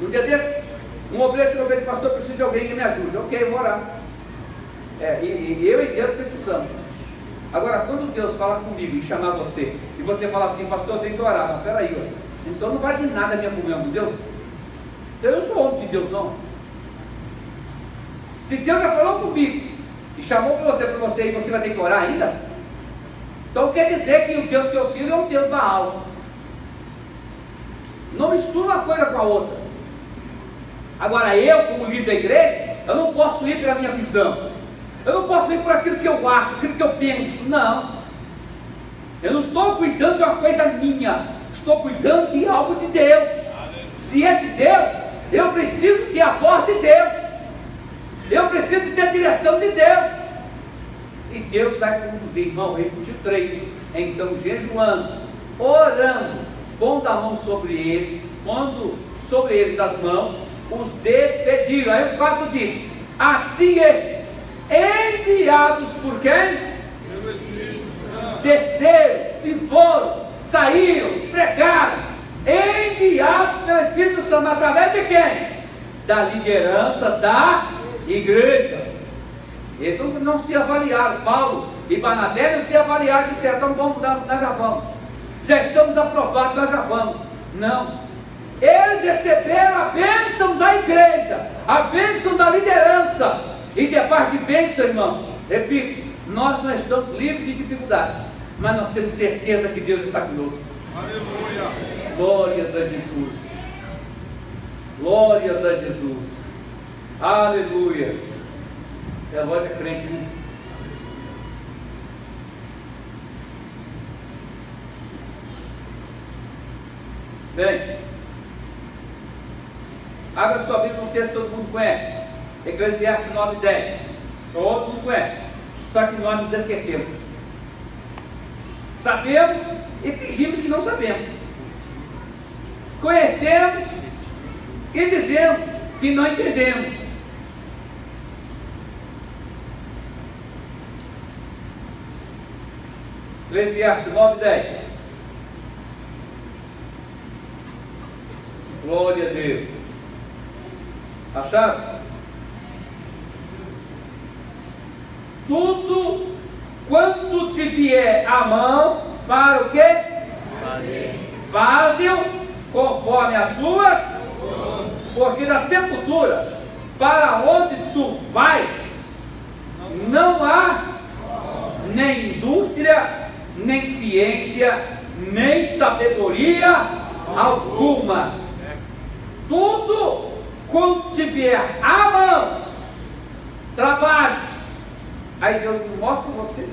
Um dia desse, um obreiro chegou para ele, pastor, preciso de alguém que me ajude. Ok, eu vou orar. E eu e Deus precisamos. Agora, quando Deus fala comigo e chamar você, e você fala assim, pastor, eu tenho que orar. Mas peraí, então não vai de nada a minha comunhão com Deus. Eu não sou homem de Deus, não. Se Deus já falou comigo e chamou para você e você vai ter que orar ainda, então quer dizer que o Deus que eu sirvo é um Deus Baal. Não mistura uma coisa com a outra. Agora eu, como líder da igreja, eu não posso ir pela minha visão, eu não posso ir por aquilo que eu acho, aquilo que eu penso, não. Eu não estou cuidando de uma coisa minha, estou cuidando de algo de Deus. Se é de Deus, eu preciso ter a voz de Deus, eu preciso ter a direção de Deus, e Deus vai conduzir, irmão, repetir 3, então jejuando, orando, pondo a mão sobre eles, pondo sobre eles as mãos, os despediram. Aí o 4 diz, assim estes, enviados por quem? Pelo Espírito Santo, Desceram e foram, saíram, pregaram, enviados pelo Espírito Santo, através de quem? Da liderança da igreja. Eles não se avaliaram, Paulo e Barnabé não se avaliaram, disseram, então vamos, nós já vamos, já estamos aprovados, nós já vamos. Não. Eles receberam a bênção da igreja, a bênção da liderança, e debaixo de bênção, irmãos, repito, nós não estamos livres de dificuldades, mas nós temos certeza que Deus está conosco. aleluia. Glórias a Jesus, glórias a Jesus, aleluia. É lógico, crente, né? Bem, abra sua Bíblia num texto que todo mundo conhece, Eclesiastes 9:10. Todo mundo conhece, só que nós nos esquecemos. Sabemos e fingimos que não sabemos. Conhecemos e dizemos que não entendemos. Eclesiastes 9:10. Glória a Deus. Acharam? Tudo quanto te vier à mão, para o quê? Faze-o conforme as suas, porque da sepultura para onde tu vais, não há nem indústria, nem ciência, nem sabedoria alguma. Tudo quanto te vier à mão, trabalhe. Aí Deus me mostra você,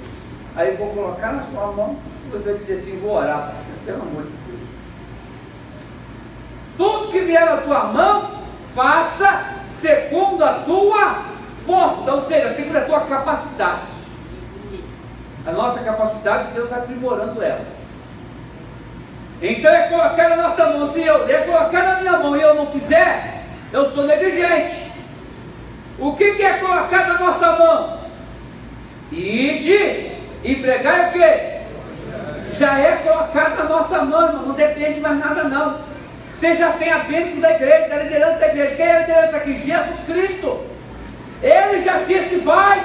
aí eu vou colocar na sua mão, você vai dizer assim, vou orar, pelo amor de Deus. Tudo que vier na tua mão, faça segundo a tua força, ou seja, segundo a tua capacidade. A nossa capacidade, Deus vai aprimorando ela. Então é colocar na nossa mão. Se eu colocar na minha mão e eu não fizer, eu sou negligente. O que é colocar na nossa mão? Ide e pregar o quê? Já é colocado na nossa mão, irmão. Não depende de mais nada não. Você já tem a bênção da igreja, da liderança da igreja. Quem é a liderança aqui? Jesus Cristo. Ele já disse vai,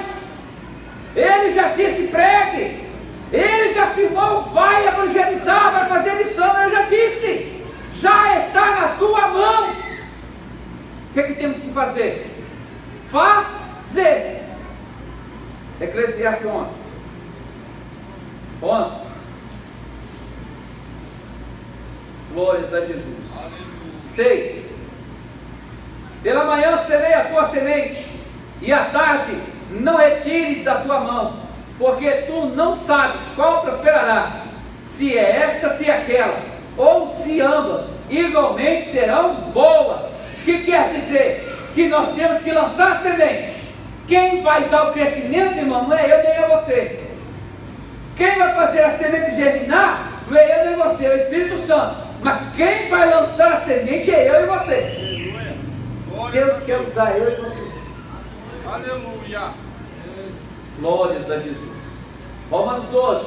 ele já disse pregue, ele já afirmou vai evangelizar, vai fazer missão. Eu já disse, já está na tua mão. O que é que temos que fazer? Fazer. Eclesiastes 11. 11. Glórias a Jesus. 6. Pela manhã serei a tua semente, e à tarde não retires da tua mão, porque tu não sabes qual prosperará, se é esta, se é aquela, ou se ambas igualmente serão boas. O que quer dizer? Que nós temos que lançar a semente. Quem vai dar o crescimento, irmão, não é eu nem é você. Quem vai fazer a semente germinar, não é eu nem você, é o Espírito Santo. Mas quem vai lançar a semente é eu e você. Deus quer usar eu e você. Aleluia. Glórias a Jesus. Romanos 12.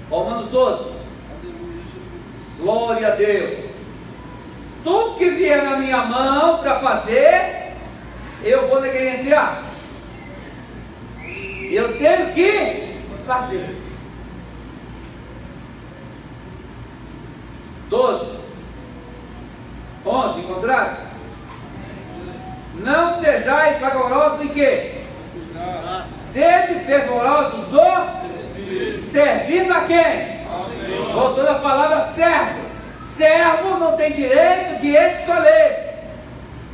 Romanos 12. Glória a Deus. Tudo que vier na minha mão para fazer, eu vou negligenciar. Eu tenho que fazer. 12. 11. Encontraram? Não sejais fervorosos em quê? Sede fervorosos do servindo a quem? Voltando a palavra servo. Servo não tem direito de escolher.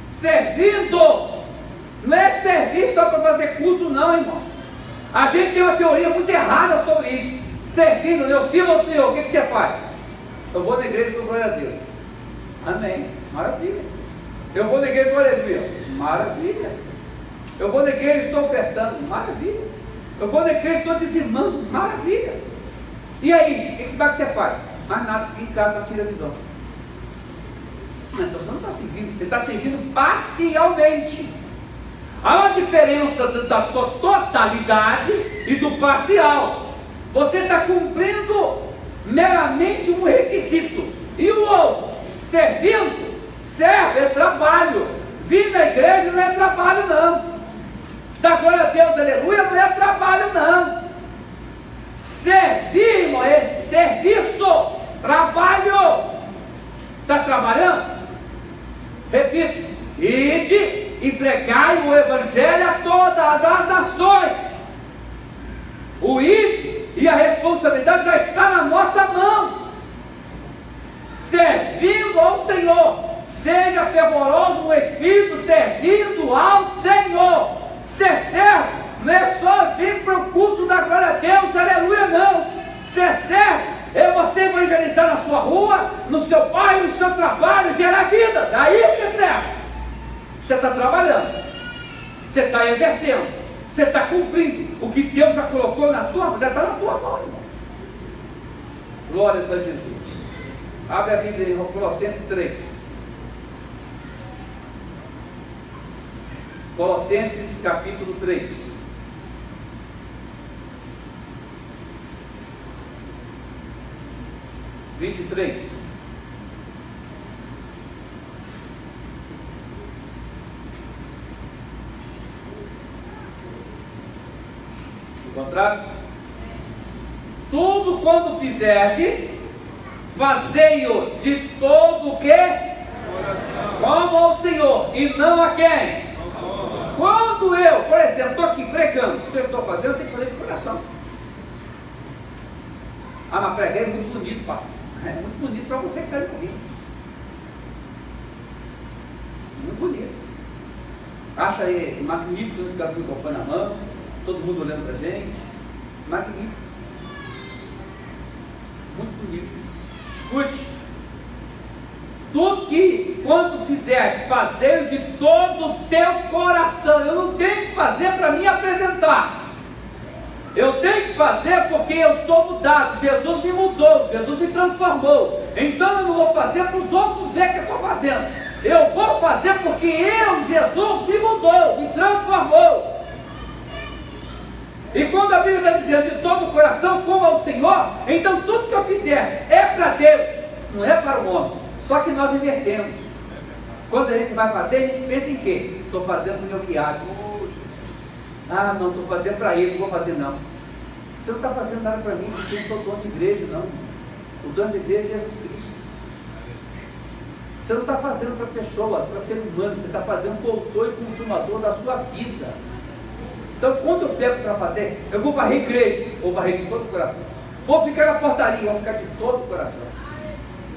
Servindo não é servir só para fazer culto, não, irmão. A gente tem uma teoria muito errada sobre isso. Servindo, eu sirvo ao Senhor, o que você faz? Eu vou na igreja com glória a Deus. Amém. Maravilha. Eu vou na igreja com aleluia. Maravilha. Eu vou na igreja e estou ofertando. Maravilha. Eu vou na igreja e estou dizimando. Maravilha. E aí, o que você faz? Mais nada, fica em casa, não tira a visão. Então você não está servindo, você está servindo parcialmente. Há uma diferença da totalidade e do parcial. Você está cumprindo meramente um requisito. E o outro, servindo, serve, é trabalho. Vir na igreja não é trabalho, não. Dar glória a Deus, aleluia, não é trabalho, não. Servir, irmão, é serviço, trabalho. Está trabalhando? Repito, ide e pregai o evangelho a todas as nações. O ide e a responsabilidade já está na nossa mão. Servindo ao Senhor, seja fervoroso no Espírito, servindo ao Senhor. Ser servo não é só vir para o culto da glória a Deus, aleluia, não. Ser servo é você evangelizar na sua rua, no seu bairro, no seu trabalho, gerar vidas. Aí você serve. Você está trabalhando, você está exercendo, você está cumprindo o que Deus já colocou na tua mão, já está na tua mão, irmão. Glórias a Jesus. Abre a Bíblia em Colossenses 3. Colossenses capítulo 3. 23. Encontraram? Tudo quando fizerdes, fazei-o de todo o que? Como ao Senhor, e não a quem? Quando eu, por exemplo, estou aqui pregando, se eu estou fazendo, eu tenho que fazer de coração. Ah, mas pregar é muito bonito, pastor. É muito bonito para você que está me ouvindo. Muito bonito. Acha aí magnífico não ficar com o microfone na mão, todo mundo olhando para a gente. Magnífico. Muito bonito. Escute. Tudo que, quando fizeres, fazer de todo o teu coração. Eu não tenho que fazer para me apresentar. Eu tenho que fazer porque eu sou mudado. Jesus me mudou, Jesus me transformou. Então eu não vou fazer para os outros verem que eu estou fazendo. Eu vou fazer porque Jesus me mudou, me transformou. E quando a Bíblia está dizendo de todo o coração, como ao Senhor, então tudo que eu fizer é para Deus, não é para o homem. Só que nós invertemos. Quando a gente vai fazer, a gente pensa em quê? Estou fazendo para o meu criado. Ah, não, estou fazendo para ele, não vou fazer não. Você não está fazendo nada para mim, porque eu não sou dono de igreja, não. O dono de igreja é Jesus Cristo. Você não está fazendo para pessoas, para ser humano, você está fazendo para o autor e consumador da sua vida. Então, quando eu pego para fazer, eu vou varrer a igreja, vou varrer de todo o coração. Vou ficar na portaria, vou ficar de todo o coração.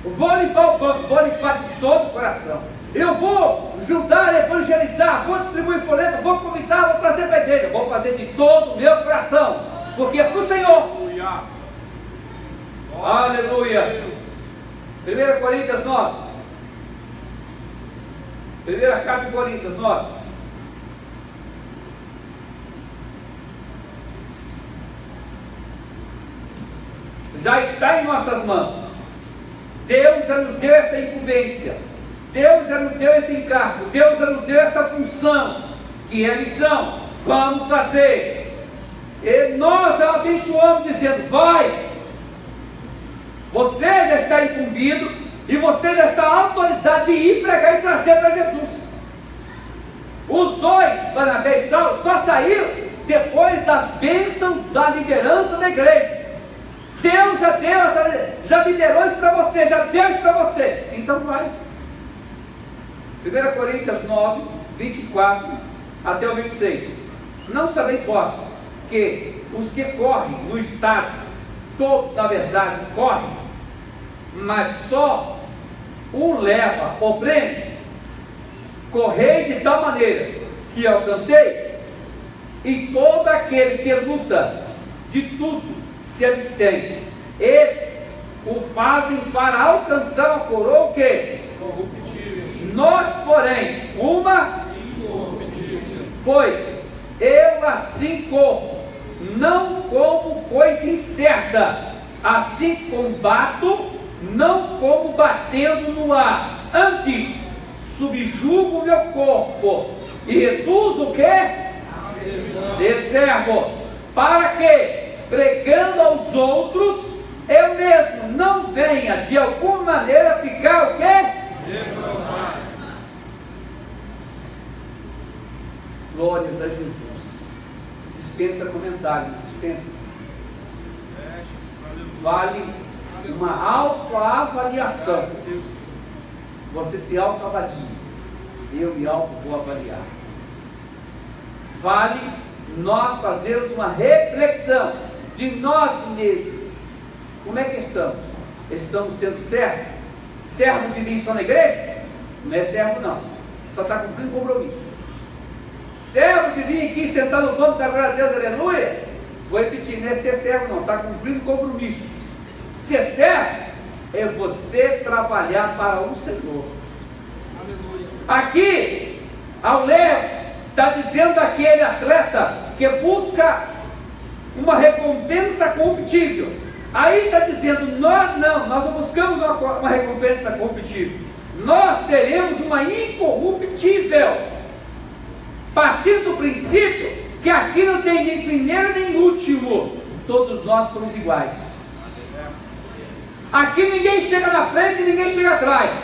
Vou limpar o banco, vou limpar de todo o coração. Eu vou ajudar, evangelizar, vou distribuir folheto, vou convidar, vou trazer para a igreja. Vou fazer de todo o meu coração, porque é para o Senhor. Aleluia. 1 Coríntios 9. Primeira carta de Coríntios 9. Já está em nossas mãos. Deus já nos deu essa incumbência. Deus já nos deu esse encargo. Deus já nos deu essa função, que é a missão. Vamos fazer. E nós já abençoamos dizendo, vai. Você já está incumbido e você já está autorizado de ir pregar e trazer para Jesus. Os dois, Barnabé e Saulo, só saíram depois das bênçãos da liderança da igreja. Deus já deu já liderou isso para você, já deu isso para você. Então vai. 1 Coríntios 9, 24 até o 26. Não sabeis vós que os que correm no estádio, todos na verdade correm, mas só um leva o prêmio? Correi de tal maneira que alcanceis, e todo aquele que luta de tudo se abstém. Eles o fazem para alcançar a coroa o quê? Corruptível. Nós, porém, uma incorruptível. Pois eu assim corro, não como coisa incerta, assim combato, não como batendo no ar. Antes subjugo o meu corpo e reduzo o quê? Ser servo, para que, pregando aos outros, eu mesmo não venha de alguma maneira ficar o quê? Reprovado. Glórias a Jesus. Dispensa comentário, dispensa. Vale uma autoavaliação. Você se autoavalia. Eu me vou avaliar. Vale nós fazermos uma reflexão de nós mesmos. Como é que estamos? Estamos sendo servos? Servo de vir só na igreja? Não é servo não, só está cumprindo compromisso. Servo de vir aqui sentar no banco da glória a Deus, aleluia? Vou repetir, não é ser servo não, está cumprindo compromisso. Ser servo é você trabalhar para o Senhor. Aleluia. Aqui, ao ler, está dizendo daquele atleta que busca uma recompensa corruptível. Aí está dizendo, nós não buscamos uma recompensa corruptível. Nós teremos uma incorruptível. Partindo do princípio que aqui não tem nem primeiro nem último. Todos nós somos iguais. Aqui ninguém chega na frente e ninguém chega atrás.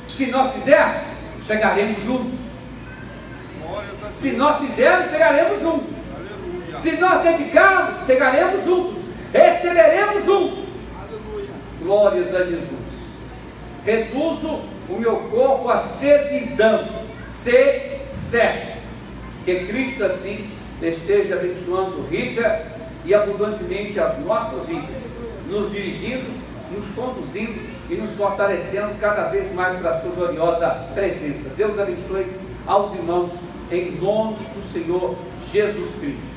Se nós fizermos, chegaremos juntos. Se nós fizermos, chegaremos juntos. Aleluia. Se nós dedicarmos, chegaremos juntos. Receberemos juntos. Aleluia. Glórias a Jesus. Reduzo o meu corpo à servidão. Ser servo. Que Cristo assim esteja abençoando rica e abundantemente as nossas vidas, nos dirigindo, nos conduzindo e nos fortalecendo cada vez mais para a sua gloriosa presença. Deus abençoe aos irmãos em nome do Senhor Jesus Cristo.